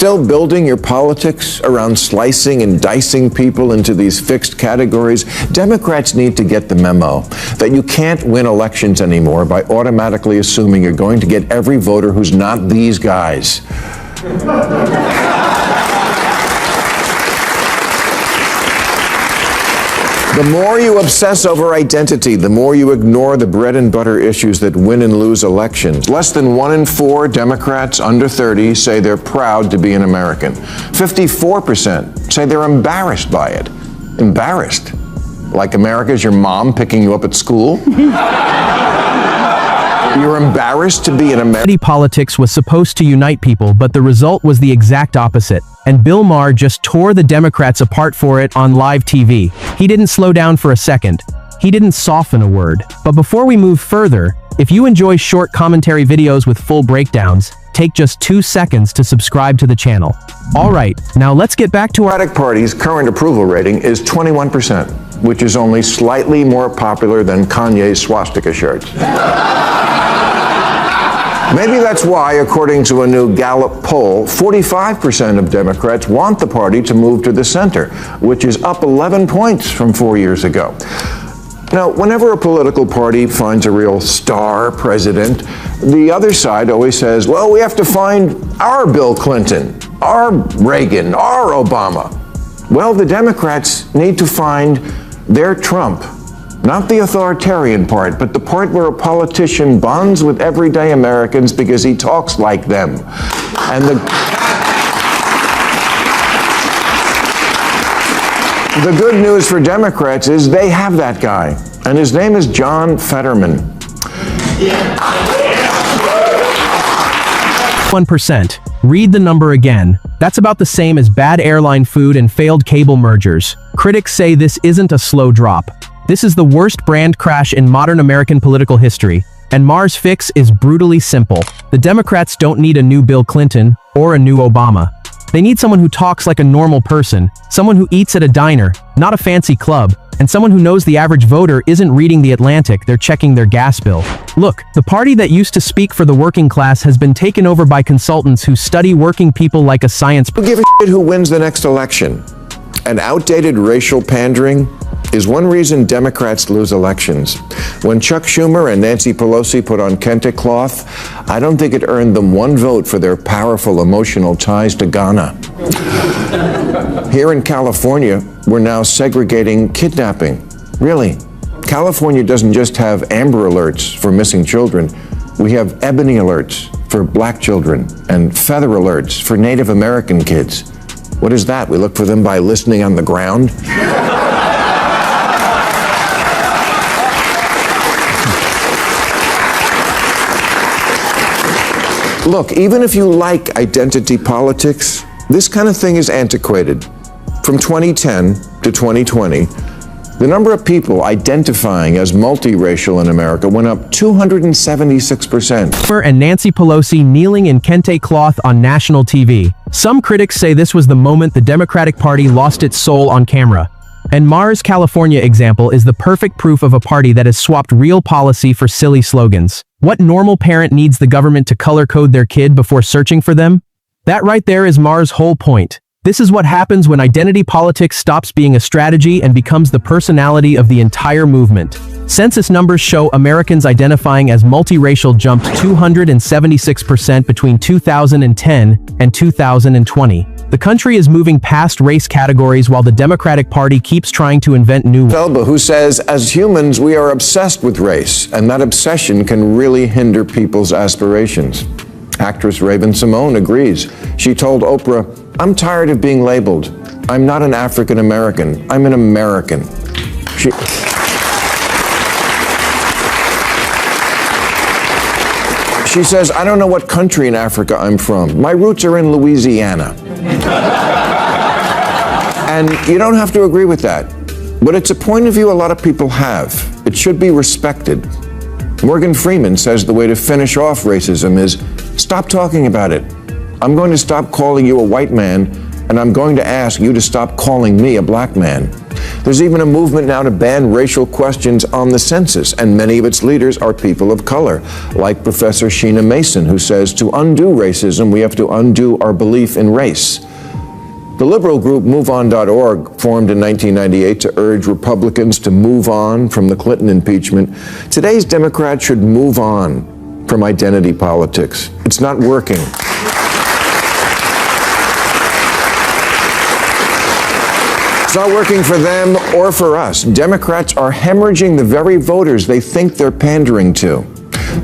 Still building your politics around slicing and dicing people into these fixed categories? Democrats need to get the memo that you can't win elections anymore by automatically assuming you're going to get every voter who's not these guys. The more you obsess over identity, the more you ignore the bread and butter issues that win and lose elections. Less than 1 in 4 Democrats under 30 say they're proud to be an American. 54% say they're embarrassed by it. Embarrassed? Like America's your mom picking you up at school? You're embarrassed to be an American? Politics was supposed to unite people, but the result was the exact opposite. And Bill Maher just tore the Democrats apart for it on live TV. He didn't slow down for a second. He didn't soften a word. But before we move further, if you enjoy short commentary videos with full breakdowns, take just 2 seconds to subscribe to the channel. Alright, now let's get back to our Democratic Party's current approval rating is 21%, which is only slightly more popular than Kanye's swastika shirts. Maybe that's why, according to a new Gallup poll, 45% of Democrats want the party to move to the center, which is up 11 points from 4 years ago. Now, whenever a political party finds a real star president, the other side always says, well, we have to find our Bill Clinton, our Reagan, our Obama. Well, the Democrats need to find their Trump. Not the authoritarian part, but the part where a politician bonds with everyday Americans because he talks like them. And the good news for Democrats is they have that guy, and his name is John Fetterman. 1%. Read the number again. That's about the same as bad airline food and failed cable mergers. Critics say this isn't a slow drop. This is the worst brand crash in modern American political history, and Maher's fix is brutally simple. The Democrats don't need a new Bill Clinton or a new Obama. They need someone who talks like a normal person, someone who eats at a diner, not a fancy club, and someone who knows the average voter isn't reading The Atlantic, they're checking their gas bill. Look, the party that used to speak for the working class has been taken over by consultants who study working people like a science. Who give a shit who wins the next election? And outdated racial pandering is one reason Democrats lose elections. When Chuck Schumer and Nancy Pelosi put on kente cloth, I don't think it earned them 1 vote for their powerful emotional ties to Ghana. Here in California, we're now segregating kidnapping. Really, California doesn't just have Amber Alerts for missing children. We have Ebony Alerts for black children and Feather Alerts for Native American kids. What is that? We look for them by listening on the ground? Look, even if you like identity politics, this kind of thing is antiquated. From 2010 to 2020, the number of people identifying as multiracial in America went up 276%. And Nancy Pelosi kneeling in kente cloth on national TV. Some critics say this was the moment the Democratic Party lost its soul on camera. And Maher's California example is the perfect proof of a party that has swapped real policy for silly slogans. What normal parent needs the government to color code their kid before searching for them? That right there is Maher's whole point. This is what happens when identity politics stops being a strategy and becomes the personality of the entire movement. Census numbers show Americans identifying as multiracial jumped 276% between 2010 and 2020. The country is moving past race categories while the Democratic Party keeps trying to invent new ones. Elba, who says, as humans, we are obsessed with race, and that obsession can really hinder people's aspirations. Actress Raven-Symoné agrees. She told Oprah, I'm tired of being labeled. I'm not an African American. I'm an American. She says, I don't know what country in Africa I'm from. My roots are in Louisiana. And you don't have to agree with that. But it's a point of view a lot of people have. It should be respected. Morgan Freeman says the way to finish off racism is stop talking about it. I'm going to stop calling you a white man and I'm going to ask you to stop calling me a black man. There's even a movement now to ban racial questions on the census, and many of its leaders are people of color, like Professor Sheena Mason, who says to undo racism, we have to undo our belief in race. The liberal group MoveOn.org, formed in 1998 to urge Republicans to move on from the Clinton impeachment. Today's Democrats should move on from identity politics. It's not working. It's not working for them or for us. Democrats are hemorrhaging the very voters they think they're pandering to.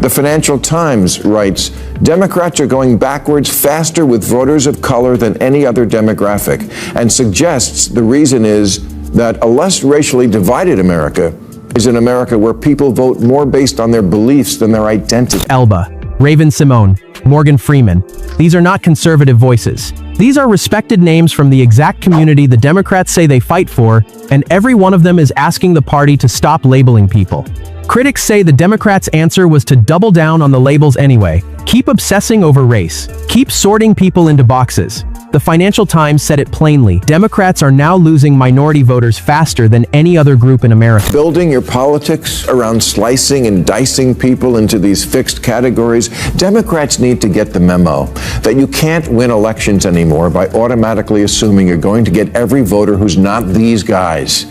The Financial Times writes, Democrats are going backwards faster with voters of color than any other demographic, and suggests the reason is that a less racially divided America is an America where people vote more based on their beliefs than their identity. Elba, Raven Simone, Morgan Freeman. These are not conservative voices. These are respected names from the exact community the Democrats say they fight for, and every one of them is asking the party to stop labeling people. Critics say the Democrats' answer was to double down on the labels anyway. Keep obsessing over race. Keep sorting people into boxes. The Financial Times said it plainly. Democrats are now losing minority voters faster than any other group in America. Building your politics around slicing and dicing people into these fixed categories, Democrats need to get the memo that you can't win elections anymore by automatically assuming you're going to get every voter who's not these guys.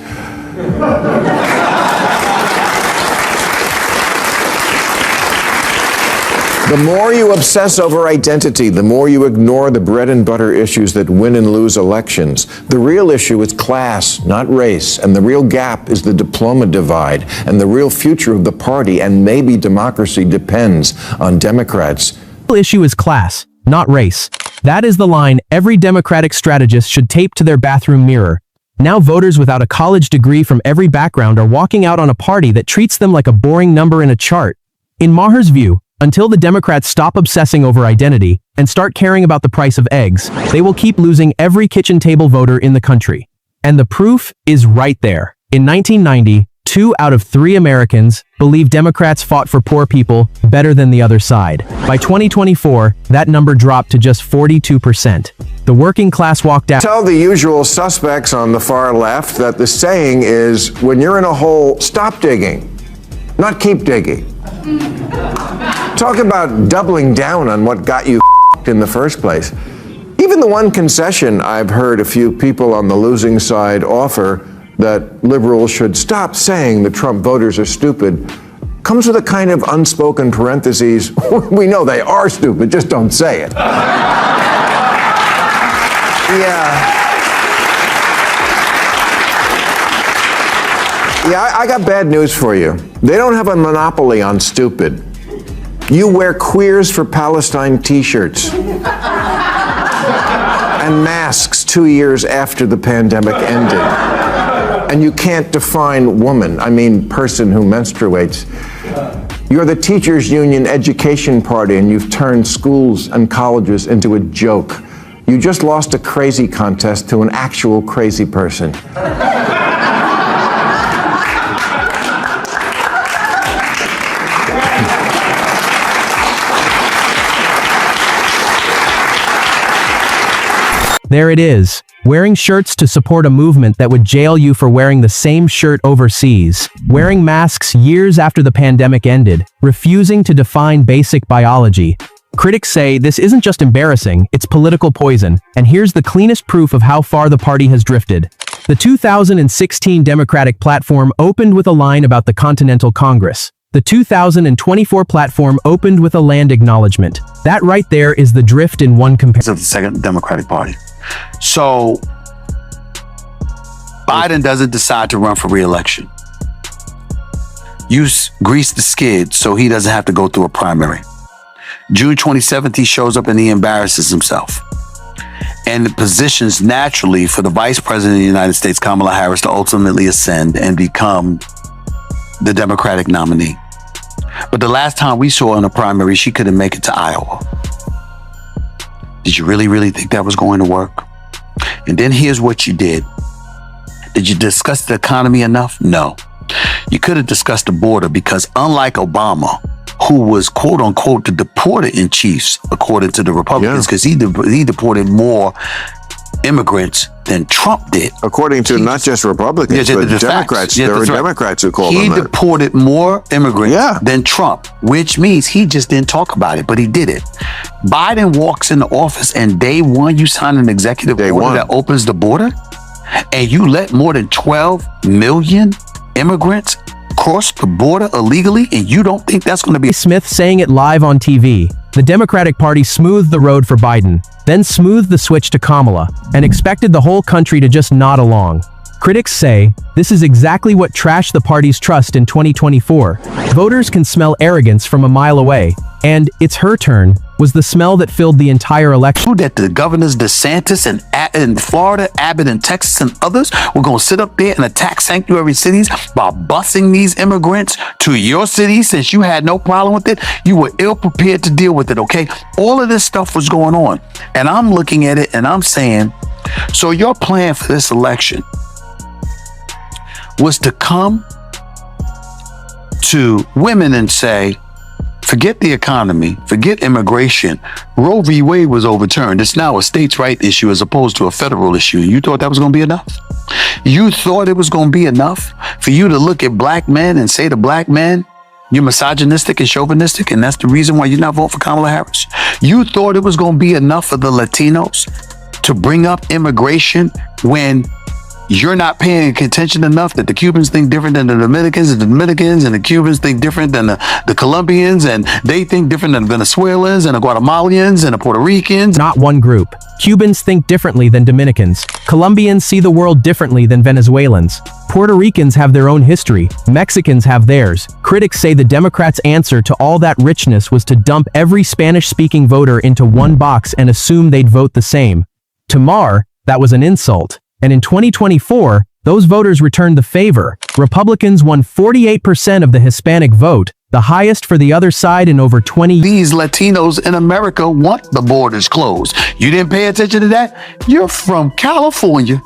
The more you obsess over identity, the more you ignore the bread and butter issues that win and lose elections. The real issue is class, not race, and the real gap is the diploma divide, and the real future of the party and maybe democracy depends on Democrats. The real issue is class, not race. That is the line every Democratic strategist should tape to their bathroom mirror. Now voters without a college degree from every background are walking out on a party that treats them like a boring number in a chart. In Maher's view, until the Democrats stop obsessing over identity and start caring about the price of eggs, they will keep losing every kitchen table voter in the country. And the proof is right there. In 1990, 2 out of 3 Americans believe Democrats fought for poor people better than the other side. By 2024, that number dropped to just 42%. The working class walked out. Tell the usual suspects on the far left that the saying is, when you're in a hole, stop digging, not keep digging. Talk about doubling down on what got you in the first place. Even the one concession I've heard a few people on the losing side offer, that liberals should stop saying the Trump voters are stupid, comes with a kind of unspoken parentheses. We know they are stupid, just don't say it. Yeah, I got bad news for you. They don't have a monopoly on stupid. You wear Queers for Palestine t-shirts and masks 2 years after the pandemic ended. And you can't define woman, I mean person who menstruates. You're the teachers union education party, and you've turned schools and colleges into a joke. You just lost a crazy contest to an actual crazy person. There it is, wearing shirts to support a movement that would jail you for wearing the same shirt overseas, wearing masks years after the pandemic ended, refusing to define basic biology. Critics say this isn't just embarrassing, it's political poison, and here's the cleanest proof of how far the party has drifted. The 2016 Democratic platform opened with a line about the Continental Congress. The 2024 platform opened with a land acknowledgement. That right there is the drift in one comparison. Of the second Democratic Party. So Biden doesn't decide to run for re-election. You grease the skid so he doesn't have to go through a primary. June 27th, he shows up and he embarrasses himself. And it positions naturally for the Vice President of the United States, Kamala Harris, to ultimately ascend and become the Democratic nominee. But the last time we saw her in a primary, she couldn't make it to Iowa. Did you really think that was going to work? And then here's what you did. Did you discuss the economy enough? No. You could have discussed the border, because unlike Obama, who was quote unquote the deporter in chief, according to the Republicans, because he deported more immigrants than Trump did. According to not just Republicans, but Democrats. There are Democrats who call He them that. deported more immigrants Yeah. than Trump, which means he just didn't talk about it, but he did it. Biden walks into office and day one, you sign an executive order that opens the border, and you let more than 12 million immigrants cross the border illegally, and you don't think that's going to be... Smith saying it live on TV. The Democratic Party smoothed the road for Biden, then smoothed the switch to Kamala, and expected the whole country to just nod along. Critics say, this is exactly what trashed the party's trust in 2024. Voters can smell arrogance from a mile away, and "it's her turn" was the smell that filled the entire election. That the governors DeSantis and in Florida, Abbott and Texas and others were going to sit up there and attack sanctuary cities by busing these immigrants to your city since you had no problem with it. You were ill prepared to deal with it, okay? All of this stuff was going on. And I'm looking at it and I'm saying, so your plan for this election was to come to women and say, forget the economy, forget immigration. Roe v. Wade was overturned. It's now a states' right issue as opposed to a federal issue. You thought that was going to be enough? You thought it was going to be enough for you to look at black men and say to black men, you're misogynistic and chauvinistic, and that's the reason why you're not voting for Kamala Harris? You thought it was going to be enough for the Latinos to bring up immigration when you're not paying attention enough that the Cubans think different than the Dominicans, and the Dominicans and the Cubans think different than the Colombians, and they think different than the Venezuelans and the Guatemalans and the Puerto Ricans. Not one group. Cubans think differently than Dominicans. Colombians see the world differently than Venezuelans. Puerto Ricans have their own history. Mexicans have theirs. Critics say the Democrats' answer to all that richness was to dump every Spanish-speaking voter into one box and assume they'd vote the same. To Maher, that was an insult. And in 2024, those voters returned the favor. Republicans won 48% of the Hispanic vote, the highest for the other side in over 20 years. These Latinos in America want the borders closed. You didn't pay attention to that? You're from California.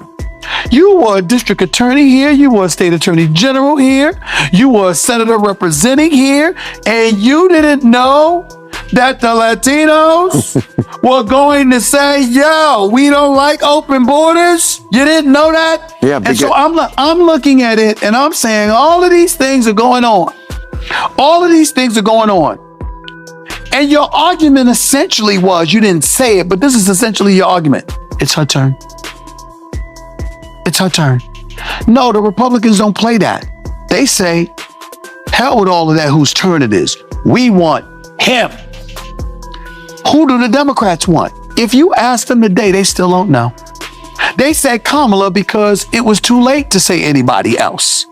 You were a district attorney here. You were a state attorney general here. You were a senator representing here. And you didn't know that the Latinos were going to say, yo, we don't like open borders? You didn't know that? Yeah. And so I'm looking at it and I'm saying all of these things are going on. All of these things are going on. And your argument essentially was, you didn't say it, but this is essentially your argument. It's her turn. It's her turn. No, the Republicans don't play that. They say, hell with all of that, whose turn it is. We want him. Who do the Democrats want? If you ask them today, they still don't know. They said Kamala because it was too late to say anybody else.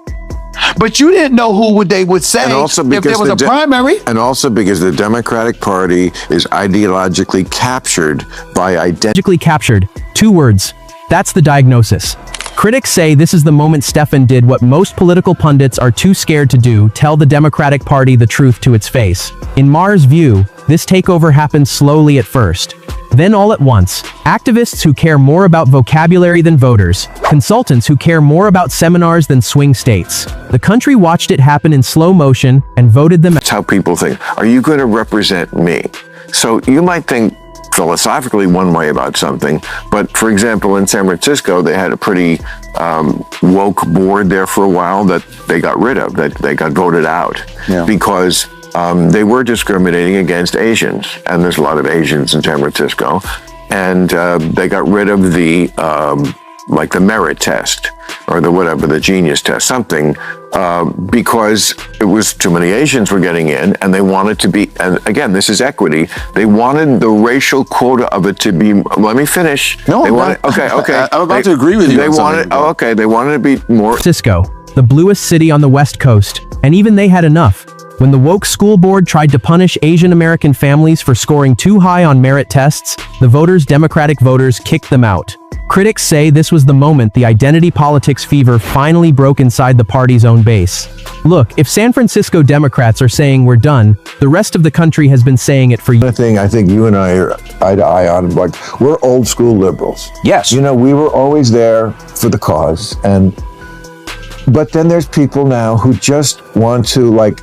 But you didn't know who they would say if there was a primary. And also because the Democratic Party is ideologically captured by identity. Ideologically captured. 2 words. That's the diagnosis. Critics say this is the moment Stefan did what most political pundits are too scared to do: tell the Democratic Party the truth to its face. In Maher's view, this takeover happened slowly at first. Then all at once, activists who care more about vocabulary than voters, consultants who care more about seminars than swing states. The country watched it happen in slow motion and voted them. That's how people think. Are you going to represent me? So you might think philosophically one way about something, but for example, in San Francisco, they had a pretty woke board there for a while that they got rid of, that they got voted out because they were discriminating against Asians, and there's a lot of Asians in San Francisco, and they got rid of the like the merit test or the genius test, something, because it was too many Asians were getting in, and they wanted to be, and again, this is equity, they wanted the racial quota of it to be, let me finish. No, they I'm wanted, not. okay. I'm about to agree with you. They wanted, they wanted to be more. Francisco, the bluest city on the West Coast, and even they had enough. When the woke school board tried to punish Asian American families for scoring too high on merit tests, the Democratic voters kicked them out. Critics say this was the moment the identity politics fever finally broke inside the party's own base. Look, if San Francisco Democrats are saying we're done, the rest of the country has been saying it for years. Thing I think you and I are eye to eye on, like, we're old school liberals. Yes. You know, we were always there for the cause, but then there's people now who just want to, like,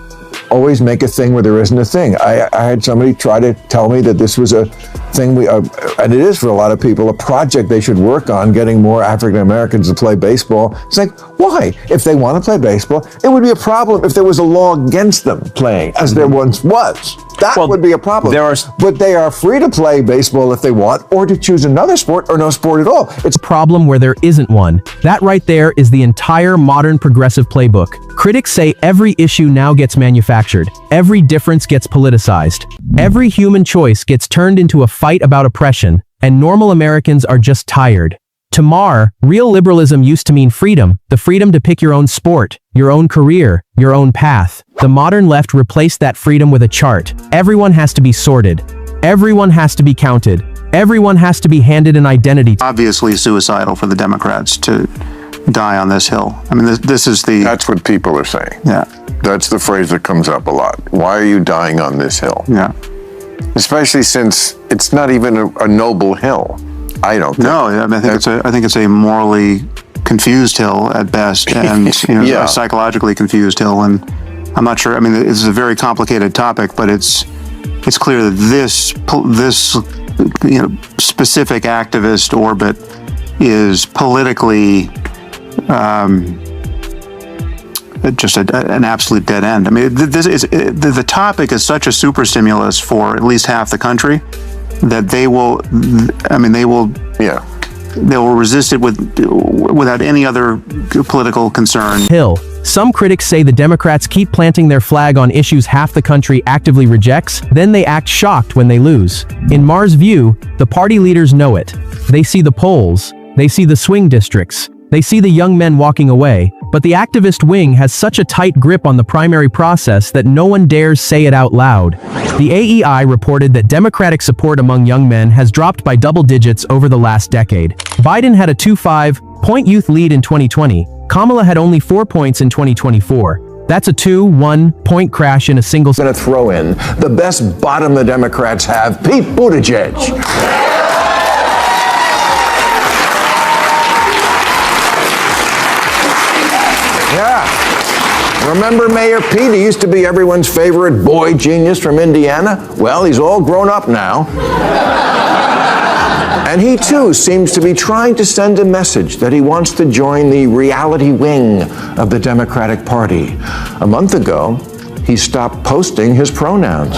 always make a thing where there isn't a thing. I had somebody try to tell me that this was a thing and it is for a lot of people, a project they should work on, getting more African Americans to play baseball. It's like, why? If they want to play baseball, it would be a problem if there was a law against them playing, as there once was. That would be a problem. But they are free to play baseball if they want, or to choose another sport or no sport at all. It's a problem where there isn't one. That right there is the entire modern progressive playbook. Critics say every issue now gets manufactured. Every difference gets politicized. Every human choice gets turned into a fight about oppression, and normal Americans are just tired. To Maher, real liberalism used to mean freedom, the freedom to pick your own sport, your own career, your own path. The modern left replaced that freedom with a chart. Everyone has to be sorted. Everyone has to be counted. Everyone has to be handed an identity. Obviously suicidal for the Democrats to die on this hill. I mean, this is the... That's what people are saying. Yeah. That's the phrase that comes up a lot. Why are you dying on this hill? Yeah. Especially since it's not even a noble hill. I don't think. No, I mean, I think it's a morally confused hill at best, and a psychologically confused hill. And I'm not sure. I mean, this is a very complicated topic, but it's clear that this specific activist orbit is politically just an absolute dead end. I mean, the topic is such a super stimulus for at least half the country that they will resist it without any other political concern. Hill. Some critics say the Democrats keep planting their flag on issues half the country actively rejects, then they act shocked when they lose. In Maher's view, the party leaders know it. They see the polls, they see the swing districts, they see the young men walking away, but the activist wing has such a tight grip on the primary process that no one dares say it out loud. The AEI reported that Democratic support among young men has dropped by double digits over the last decade. Biden had a 2.5-point youth lead in 2020. Kamala had only 4 points in 2024. That's a 2-1-point crash in a single... I'm going to throw in the best bottom the Democrats have, Pete Buttigieg. Yeah. Remember Mayor Pete? He used to be everyone's favorite boy genius from Indiana. Well, he's all grown up now. And he too seems to be trying to send a message that he wants to join the reality wing of the Democratic Party. A month ago, he stopped posting his pronouns.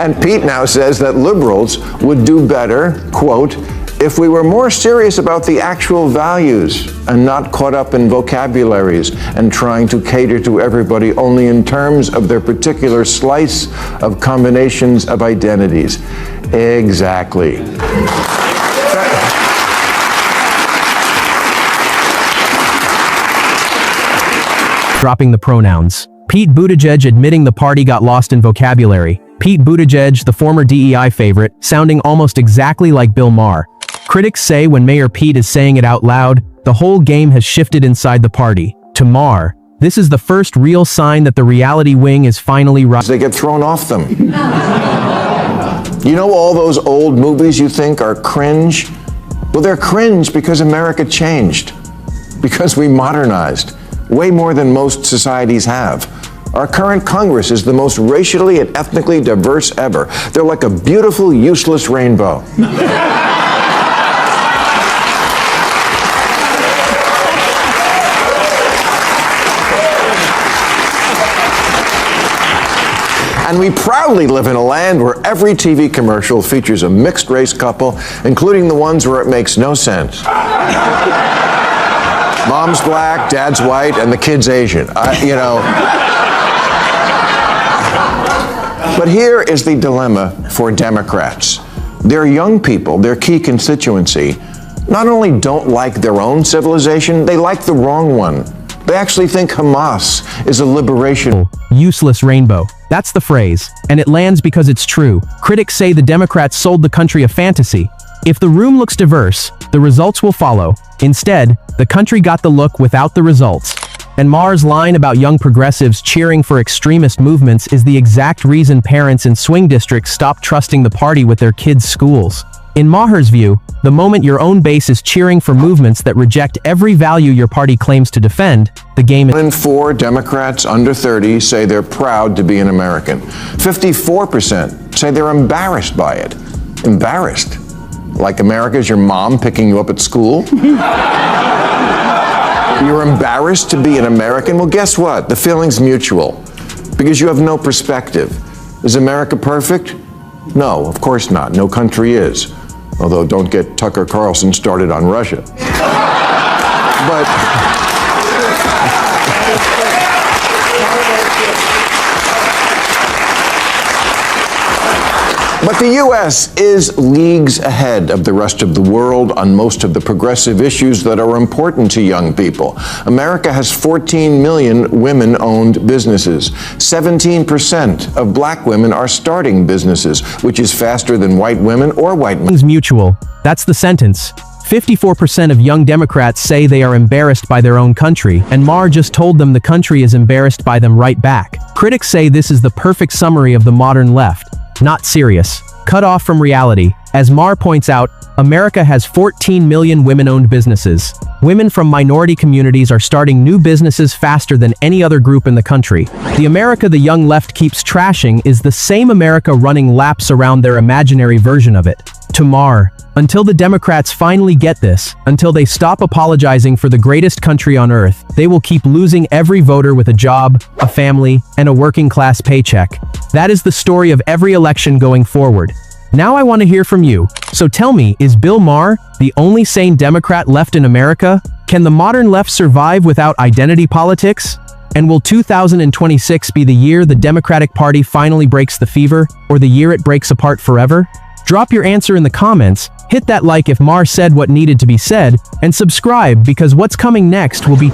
And Pete now says that liberals would do better, quote, if we were more serious about the actual values and not caught up in vocabularies and trying to cater to everybody only in terms of their particular slice of combinations of identities. Exactly. Dropping the pronouns. Pete Buttigieg admitting the party got lost in vocabulary. Pete Buttigieg, the former DEI favorite, sounding almost exactly like Bill Maher. Critics say when Mayor Pete is saying it out loud, the whole game has shifted inside the party. To Maher, this is the first real sign that the reality wing is finally They get thrown off them. You know all those old movies you think are cringe? Well, they're cringe because America changed. Because we modernized. Way more than most societies have. Our current Congress is the most racially and ethnically diverse ever. They're like a beautiful, useless rainbow. And we proudly live in a land where every TV commercial features a mixed-race couple, including the ones where it makes no sense. Mom's black, dad's white, and the kid's Asian. But here is the dilemma for Democrats. Their young people, their key constituency, not only don't like their own civilization, they like the wrong one. They actually think Hamas is a liberation. Useless rainbow. That's the phrase. And it lands because it's true. Critics say the Democrats sold the country a fantasy. If the room looks diverse, the results will follow. Instead, the country got the look without the results. And Maher's line about young progressives cheering for extremist movements is the exact reason parents in swing districts stopped trusting the party with their kids' schools. In Maher's view, the moment your own base is cheering for movements that reject every value your party claims to defend, the game is... 1 in 4 Democrats under 30 say they're proud to be an American. 54% say they're embarrassed by it. Embarrassed? Like America's your mom picking you up at school? You're embarrassed to be an American? Well, guess what? The feeling's mutual, because you have no perspective. Is America perfect? No, of course not. No country is. Although don't get Tucker Carlson started on Russia. But the U.S. is leagues ahead of the rest of the world on most of the progressive issues that are important to young people. America has 14 million women-owned businesses. 17% of black women are starting businesses, which is faster than white women or white men. Mutual. That's the sentence. 54% of young Democrats say they are embarrassed by their own country, and Maher just told them the country is embarrassed by them right back. Critics say this is the perfect summary of the modern left. Not serious. Cut off from reality. As Maher points out, America has 14 million women-owned businesses. Women from minority communities are starting new businesses faster than any other group in the country. The America the young left keeps trashing is the same America running laps around their imaginary version of it. To Maher, until the Democrats finally get this, until they stop apologizing for the greatest country on earth, they will keep losing every voter with a job, a family, and a working-class paycheck. That is the story of every election going forward. Now I want to hear from you. So tell me, is Bill Maher the only sane Democrat left in America? Can the modern left survive without identity politics? And will 2026 be the year the Democratic Party finally breaks the fever, or the year it breaks apart forever? Drop your answer in the comments, hit that like if Maher said what needed to be said, and subscribe because what's coming next will be